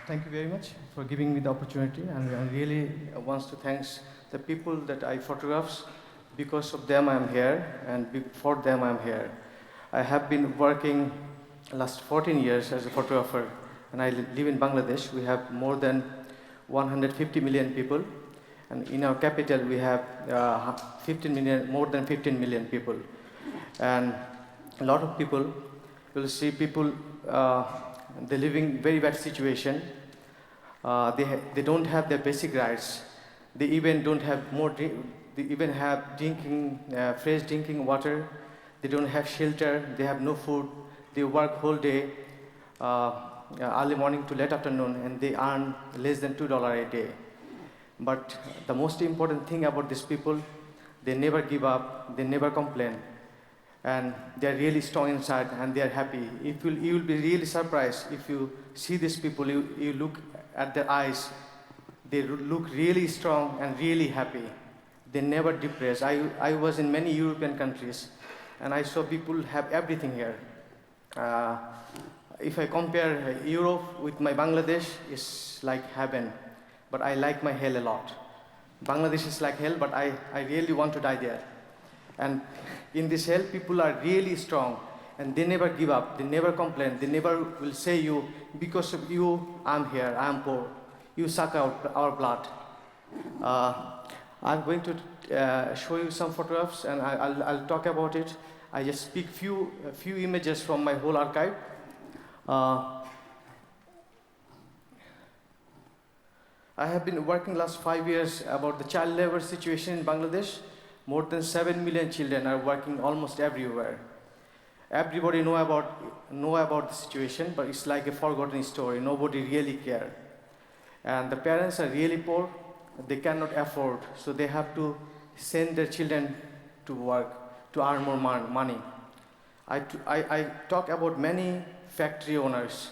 Thank you very much for giving me the opportunity, and I really want to thank the people that I photograph. Because of them I'm here, and for them I'm here. I have been working last 14 years as a photographer, and I live in Bangladesh. We have more than 150 million people, and in our capital we have 15 million, more than 15 million people. And a lot of people, you'll see people, they're living very bad situation. They don't have their basic rights. They even don't have they even have drinking, fresh drinking water. They don't have shelter. They have no food. They work whole day, early morning to late afternoon, and they earn less than $2 a day. But the most important thing about these people, they never give up. They never complain. And they're really strong inside, and they're happy. You will be really surprised if you see these people, you look at their eyes, they look really strong and really happy. They never depressed. I was in many European countries, and I saw people have everything here. If I compare Europe with my Bangladesh, it's like heaven, but I like my hell a lot. Bangladesh is like hell, but I really want to die there. And in this hell, people are really strong, and they never give up, they never complain, they never will say you, because of you, I'm here, I'm poor. You suck out our blood. I'm going to show you some photographs, and I'll talk about it. I just pick few images from my whole archive. I have been working last 5 years about the child labor situation in Bangladesh. More than 7 million children are working almost everywhere. Everybody know about the situation, but it's like a forgotten story. Nobody really cares. And the parents are really poor. They cannot afford, so they have to send their children to work to earn more money. I talk about many factory owners.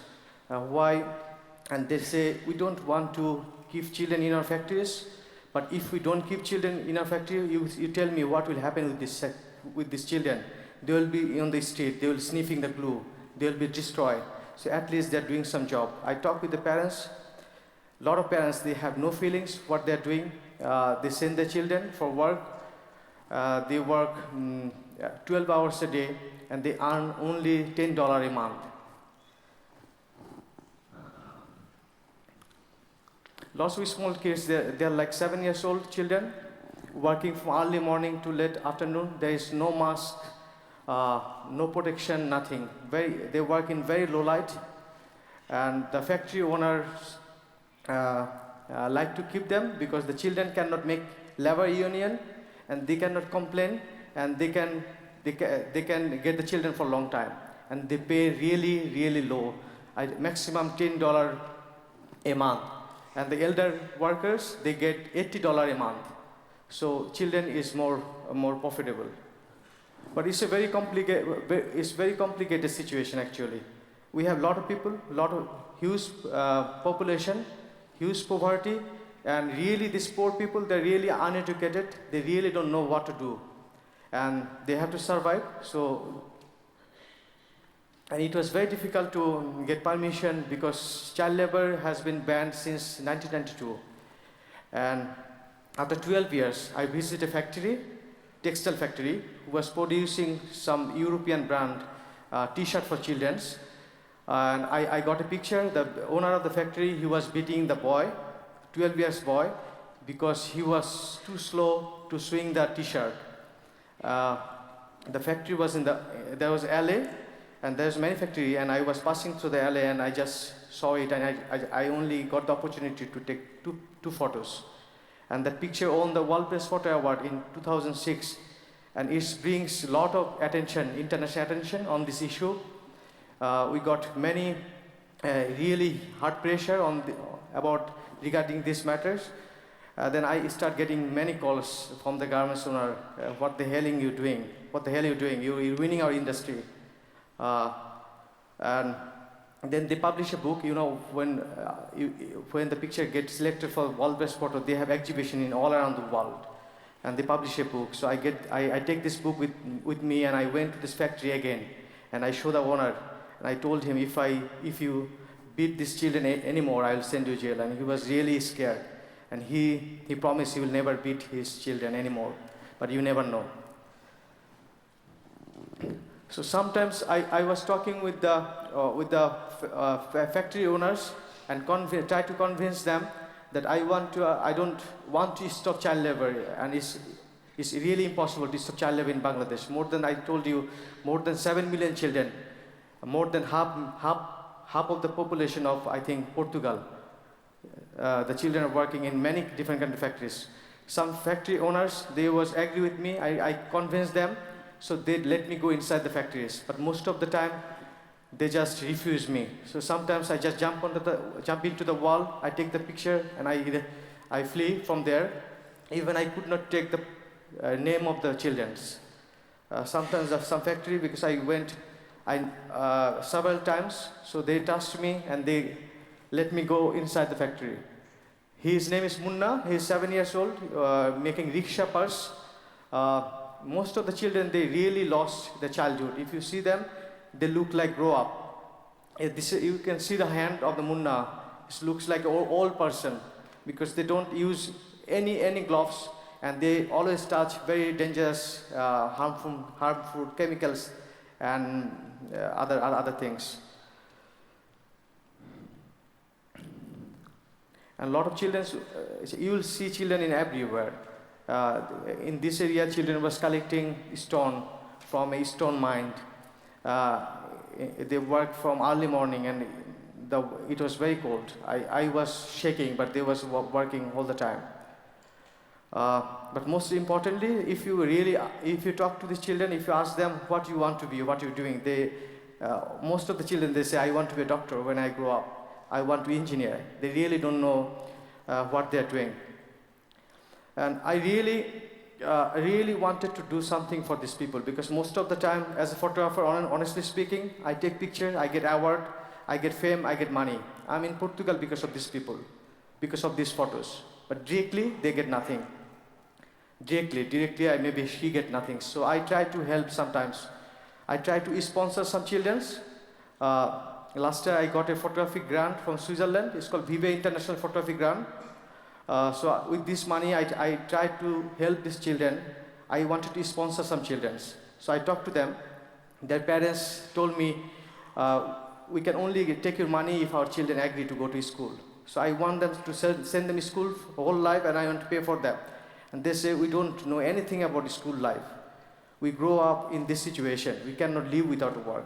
Why? And they say, we don't want to keep children in our factories, but if we don't keep children in our factory, you tell me what will happen with these children. They will be on the street, they will sniffing the glue, they will be destroyed. So at least they're doing some job. I talk with the parents. A lot of parents, they have no feelings what they're doing. They send their children for work. They work 12 hours a day, and they earn only $10 a month. Lots of small kids, they're like 7 years old children, working from early morning to late afternoon. There is no mask, no protection, nothing. They work in very low light, and the factory owners like to keep them because the children cannot make labor union, and they cannot complain, and they can get the children for a long time, and they pay really, really low, maximum $10 a month. And the elder workers, they get $80 a month. So children is more profitable. But it's a very complicated situation actually. We have a lot of people, huge population, huge poverty, and really these poor people, they're really uneducated. They really don't know what to do, and they have to survive. And it was very difficult to get permission because child labor has been banned since 1992. And after 12 years, I visited a factory, textile factory, who was producing some European brand t-shirt for children. And I got a picture. The owner of the factory, he was beating the boy, 12 years boy, because he was too slow to swing the t-shirt. The factory was there was alley, and there's many factory, and I was passing through the alley, and I just saw it, and I only got the opportunity to take two photos. And that picture won the World Press Photo Award in 2006, and it brings a lot of attention, international attention on this issue. We got many really hard pressure regarding these matters. Then I start getting many calls from the garments owner. What the hell are you doing? What the hell are you doing? You're ruining our industry. And then they publish a book. You know, when the picture gets selected for World Best Photo, they have exhibition in all around the world, and they publish a book. So I take this book with me, and I went to this factory again, and I show the owner. And I told him, if you beat these children anymore, I'll send you to jail. And he was really scared. And he promised he will never beat his children anymore. But you never know. So sometimes I was talking with the factory owners and try to convince them that I don't want to stop child labor, and it's really impossible to stop child labor in Bangladesh. I told you, more than 7 million children, more than half of the population of, I think, Portugal. The children are working in many different kind of factories. Some factory owners, they was agree with me. I convinced them, so they let me go inside the factories. But most of the time, they just refuse me. So sometimes I just jump into the wall. I take the picture and I flee from there. Even I could not take the name of the children's. Sometimes of some factory, because I went several times, so they touched me and they let me go inside the factory. His name is Munna. He's 7 years old, making rickshaw purse. Most of the children, they really lost their childhood. If you see them, they look like grow up. You can see the hand of the Munna. It looks like an old person because they don't use any gloves, and they always touch very dangerous, harmful chemicals and other things. And a lot of children, you will see children in everywhere. In this area, children was collecting stone from a stone mine. They worked from early morning, and it was very cold. I was shaking, but they was working all the time. But most importantly, if you talk to these children, if you ask them what you want to be, what you're doing, most of the children, they say, I want to be a doctor when I grow up. I want to be engineer. They really don't know what they're doing. And I really wanted to do something for these people, because most of the time, as a photographer, honestly speaking, I take pictures, I get award, I get fame, I get money. I'm in Portugal because of these people, because of these photos. But directly, they get nothing. Directly, maybe she get nothing. So I try to help sometimes. I try to sponsor some children's. Last year, I got a photography grant from Switzerland. It's called Vive International Photography Grant. So with this money, I tried to help these children. I wanted to sponsor some children. So I talked to them. Their parents told me, we can only take your money if our children agree to go to school. So I want them to send them to school for whole life, and I want to pay for them. And they say, we don't know anything about school life. We grow up in this situation. We cannot live without work.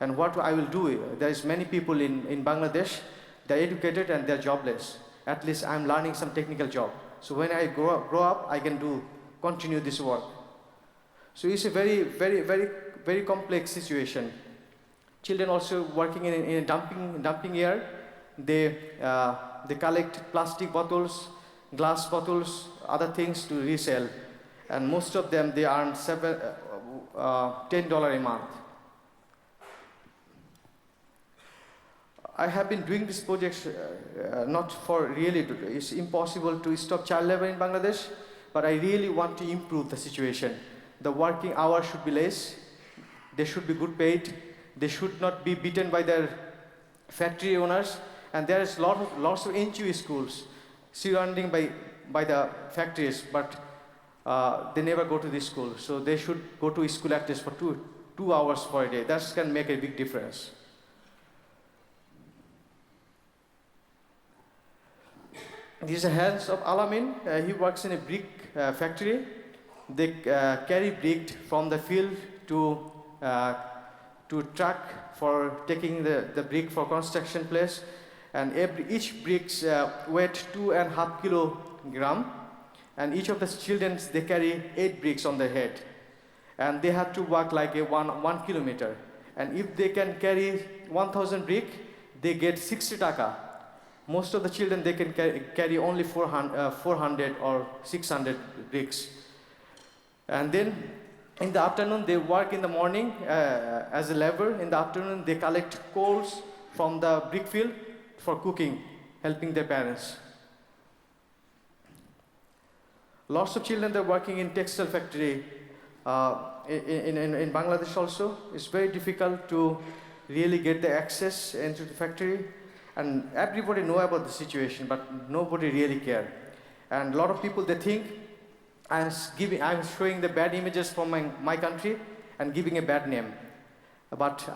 And what I will do, there is many people in Bangladesh, they're educated and they're jobless. At least I'm learning some technical job. So when I grow up, I can continue this work. So it's a very, very, very, very complex situation. Children also working in a dumping yard. They collect plastic bottles, glass bottles, other things to resell. And most of them, they earn $10 a month. I have been doing this project not for really, it's impossible to stop child labor in Bangladesh, but I really want to improve the situation. The working hours should be less, they should be good paid, they should not be beaten by their factory owners, and there is lots of NGO schools surrounding by the factories, but they never go to this school. So they should go to school at least for two hours per day. That can make a big difference. These are hands of Alamin. He works in a brick factory. They carry brick from the field to truck for taking the brick for construction place. And each bricks weight 2.5 kilogram. And each of the children, they carry 8 bricks on their head. And they have to walk like a 1 kilometer. And if they can carry 1,000 brick, they get 60 taka. Most of the children, they can carry only 400 or 600 bricks. And then in the afternoon, they work in the morning as a labor. In the afternoon, they collect coals from the brick field for cooking, helping their parents. Lots of children, they're working in textile factory. In Bangladesh also, it's very difficult to really get the access into the factory. And everybody know about the situation, but nobody really care. And a lot of people, they think I'm showing the bad images from my country and giving a bad name. But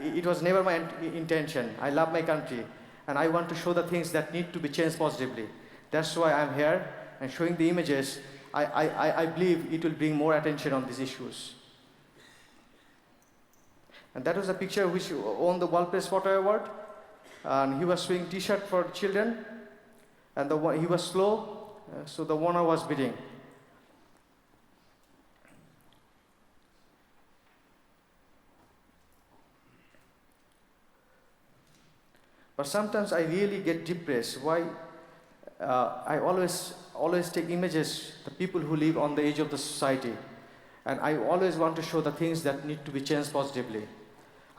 it was never my intention. I love my country, and I want to show the things that need to be changed positively. That's why I'm here and showing the images. I believe it will bring more attention on these issues. And that was a picture which won the World Press Photo Award. And he was showing T-shirt for children, and he was slow, so the owner was bidding. But sometimes I really get depressed. Why? I always take images, the people who live on the edge of the society, and I always want to show the things that need to be changed positively.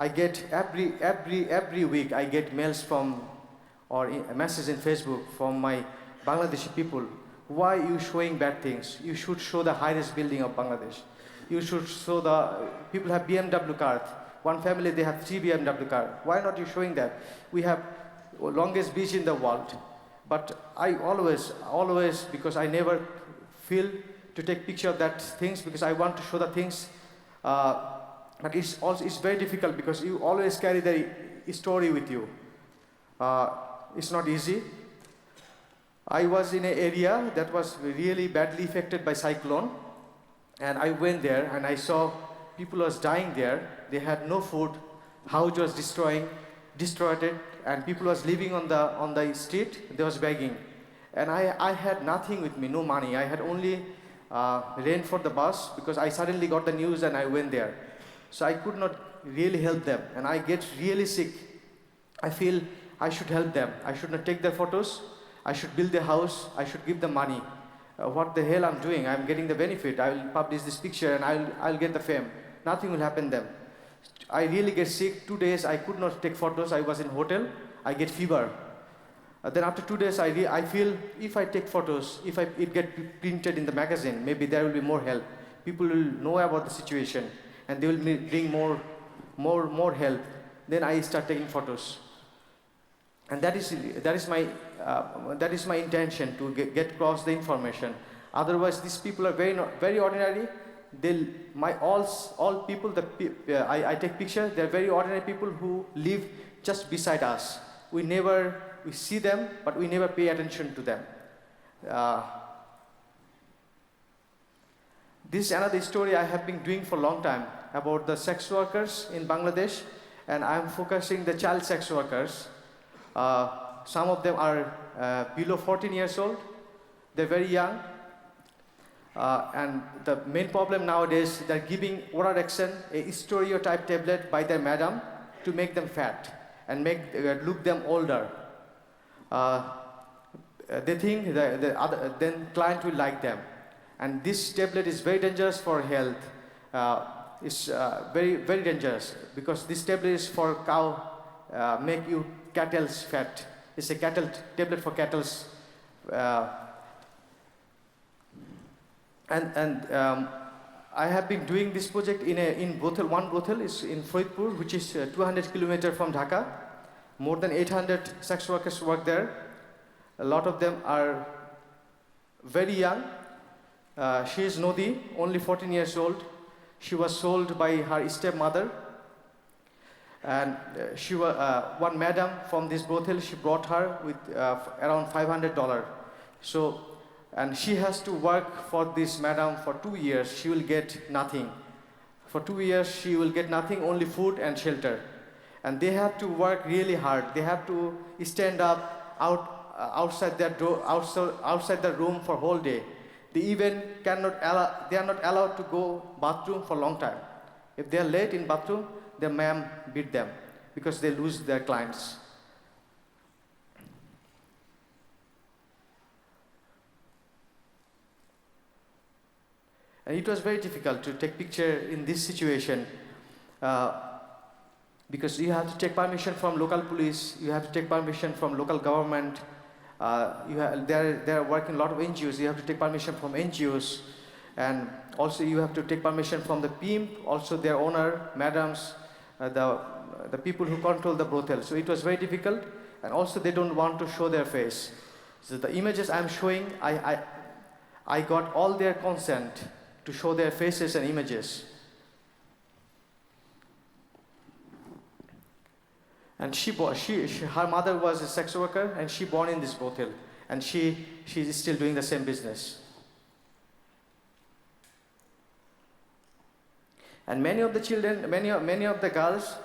I get every week I get mails from or messages in Facebook from my Bangladeshi people. Why are you showing bad things? You should show the highest building of Bangladesh. You should show the people have BMW cars. One family, they have 3 BMW cars. Why not you showing that? We have longest beach in the world. But I always, because I never feel to take picture of that things, because I want to show the things. But it's very difficult because you always carry the story with you. It's not easy. I was in an area that was really badly affected by cyclone, and I went there and I saw people was dying there. They had no food, house was destroyed it, and people was living on the street. They was begging, and I had nothing with me, no money. I had only rent for the bus because I suddenly got the news and I went there. So I could not really help them, and I get really sick. I feel I should help them. I should not take their photos. I should build the house. I should give them money. What the hell I'm doing? I'm getting the benefit. I will publish this picture and I'll get the fame. Nothing will happen them. I really get sick. 2 days I could not take photos. I was in hotel. I get fever. Then after 2 days I feel if I take photos, if it get printed in the magazine, maybe there will be more help. People will know about the situation and they will bring more help. Then I start taking photos. And that is my intention, to get across the information. Otherwise, these people are very ordinary. All people I take picture. They're very ordinary people who live just beside us. We see them, but we never pay attention to them. This is another story I have been doing for a long time about the sex workers in Bangladesh, and I'm focusing the child sex workers. Some of them are below 14 years old. They're very young. And the main problem nowadays, they're giving Orarexen, a stereotype tablet by their madam to make them fat and look them older. They think then client will like them. And this tablet is very dangerous for health. It's very, very dangerous because this tablet is for cow, make you cattle's fat. It's a tablet for cattle's. I have been doing this project in brothel. One brothel is in Faridpur, which is 200 kilometers from Dhaka. More than 800 sex workers work there. A lot of them are very young. She is Nodi, only 14 years old. She was sold by her stepmother. And one madam from this brothel, she brought her with around $500. And she has to work for this madam for 2 years. She will get nothing. For 2 years, she will get nothing, only food and shelter. And they have to work really hard. They have to stand up outside the room for whole day. They are not allowed to go bathroom for a long time. If they are late in bathroom, their ma'am beat them because they lose their clients. And it was very difficult to take picture in this situation because you have to take permission from local police, you have to take permission from local government. There are working a lot of NGOs. You have to take permission from NGOs, and also you have to take permission from the pimp, also their owner, madams, the the people who control the brothel. So it was very difficult, and also they don't want to show their face. So the images I'm showing, I got all their consent to show their faces and images. And her mother was a sex worker, and she born in this brothel, and she's still doing the same business. And many of the children, many of the girls,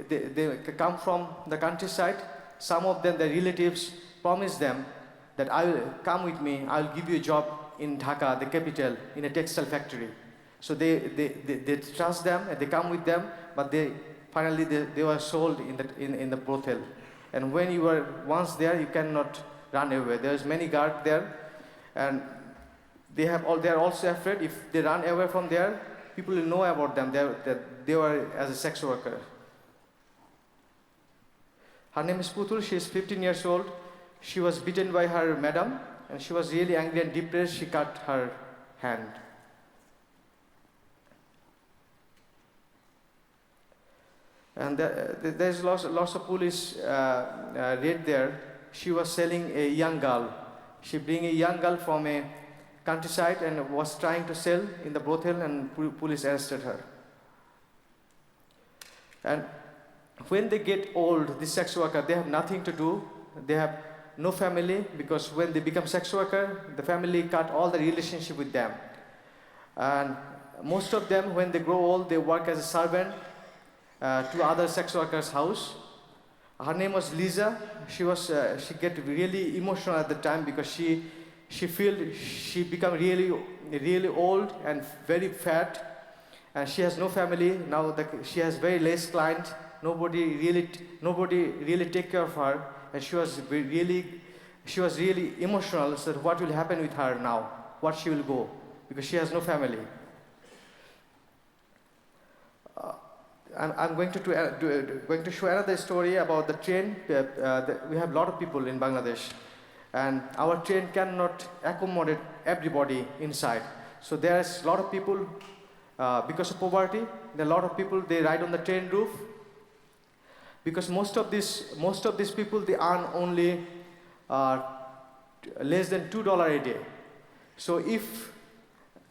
they come from the countryside. Some of them, their relatives, promise them that I will come with me. I will give you a job in Dhaka, the capital, in a textile factory. So they trust them and they come with them, but finally they were sold in the brothel. And when you are once there, you cannot run away. There's many guards there, and they are also afraid if they run away from there, people will know about them that they were as a sex worker. Her name is Putul. She is 15 years old. She was beaten by her madam, and she was really angry and depressed. She cut her hand. And there's lots of police raid there. She was selling a young girl. She bring a young girl from a countryside and was trying to sell in the brothel, and police arrested her. And when they get old, this sex worker, they have nothing to do. They have no family, because when they become sex worker, the family cut all the relationship with them. And most of them, when they grow old, they work as a servant to other sex workers' house. Her name was Lisa. She get really emotional at the time, because she become really old and very fat, and she has no family now. She has very less client. Nobody really take care of her, and she was really emotional. So what will happen with her now? What she will go, because she has no family. I'm going to show another story about the train. We have a lot of people in Bangladesh, and our train cannot accommodate everybody inside. So there's a lot of people, because of poverty, there are a lot of people, they ride on the train roof, because most of these people, they earn only less than $2 a day. So if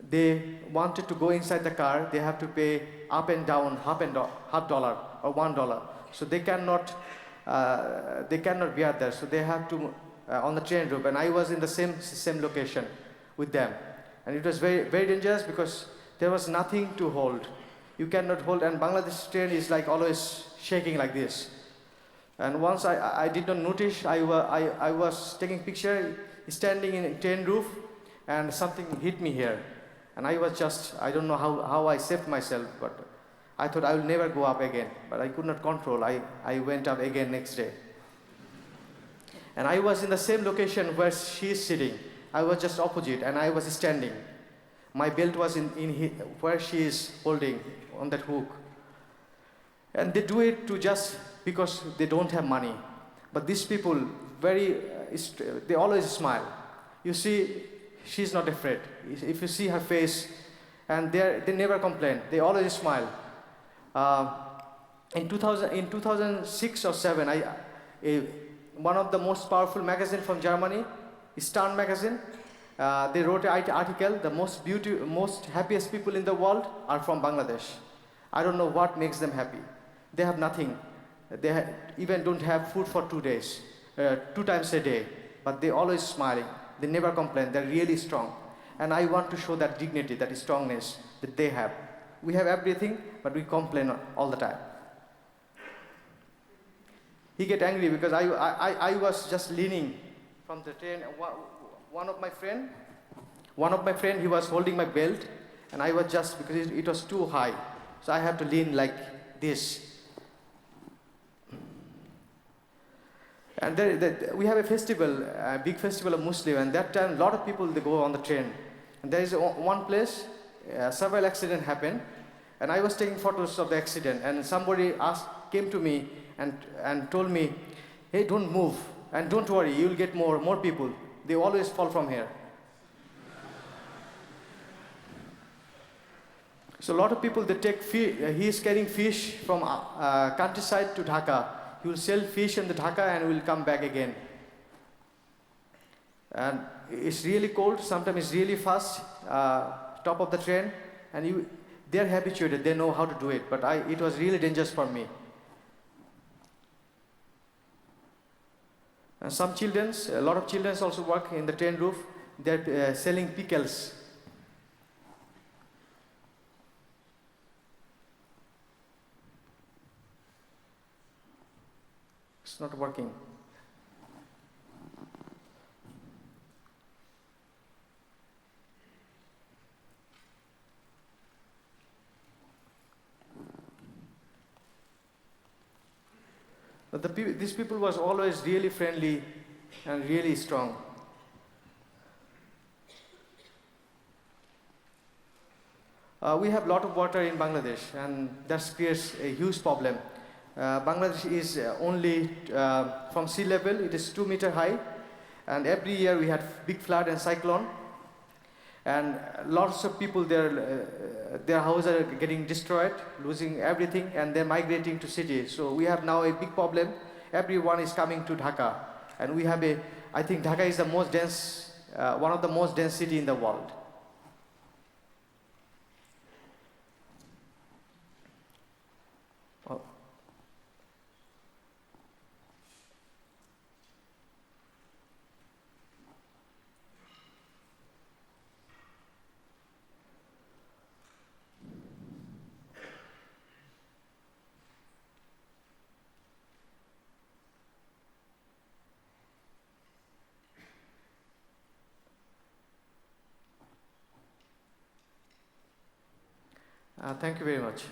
they wanted to go inside the car, they have to pay up and down half dollar or $1. So they cannot bear that. So they have to on the train roof. And I was in the same location with them, and it was very, very dangerous, because there was nothing to hold. You cannot hold, and Bangladesh train is like always shaking like this. And once I did not notice, I was taking picture, standing in a train roof, and something hit me here. And I don't know how I saved myself, but I thought I will never go up again. But I could not control. I went up again next day. And I was in the same location where she is sitting. I was just opposite, and I was standing. My belt was in where she is holding on that hook. And they do it just because they don't have money. But these people, they always smile. You see, she's not afraid. If you see her face, and they never complain. They always smile. In 2006 or 7, one of the most powerful magazines from Germany, Stern magazine, they wrote an article, the most happiest people in the world are from Bangladesh. I don't know what makes them happy. They have nothing. They even don't have food for 2 days, 2 times a day, but they always smiling. They never complain. They're really strong. And I want to show that dignity, that strongness that they have. We have everything, but we complain all the time. He get angry because I was just leaning from the train. One of my friend, he was holding my belt, and I was just, because it was too high, so I have to lean like this. And we have a festival, a big festival of Muslim, and that time a lot of people, they go on the train. And there is one place, several accidents happened, and I was taking photos of the accident, and somebody came to me and told me, hey, don't move, and don't worry, you'll get more people. They always fall from here. So a lot of people, they take fish, he is carrying fish from countryside to Dhaka. He will sell fish in the Dhaka and will come back again. And it's really cold, sometimes it's really fast, top of the train, and they're habituated, they know how to do it, but it was really dangerous for me. And some children, a lot of children also work in the train roof, they're selling pickles. It's not working. But these people was always really friendly and really strong. We have a lot of water in Bangladesh, and that creates a huge problem. Bangladesh is only from sea level, it is 2 meters high, and every year we had big flood and cyclone, and lots of people, their houses are getting destroyed, losing everything, and they're migrating to cities. So we have now a big problem. Everyone is coming to Dhaka, and we have I think Dhaka is the most dense, one of the most dense cities in the world. Oh. Thank you very much.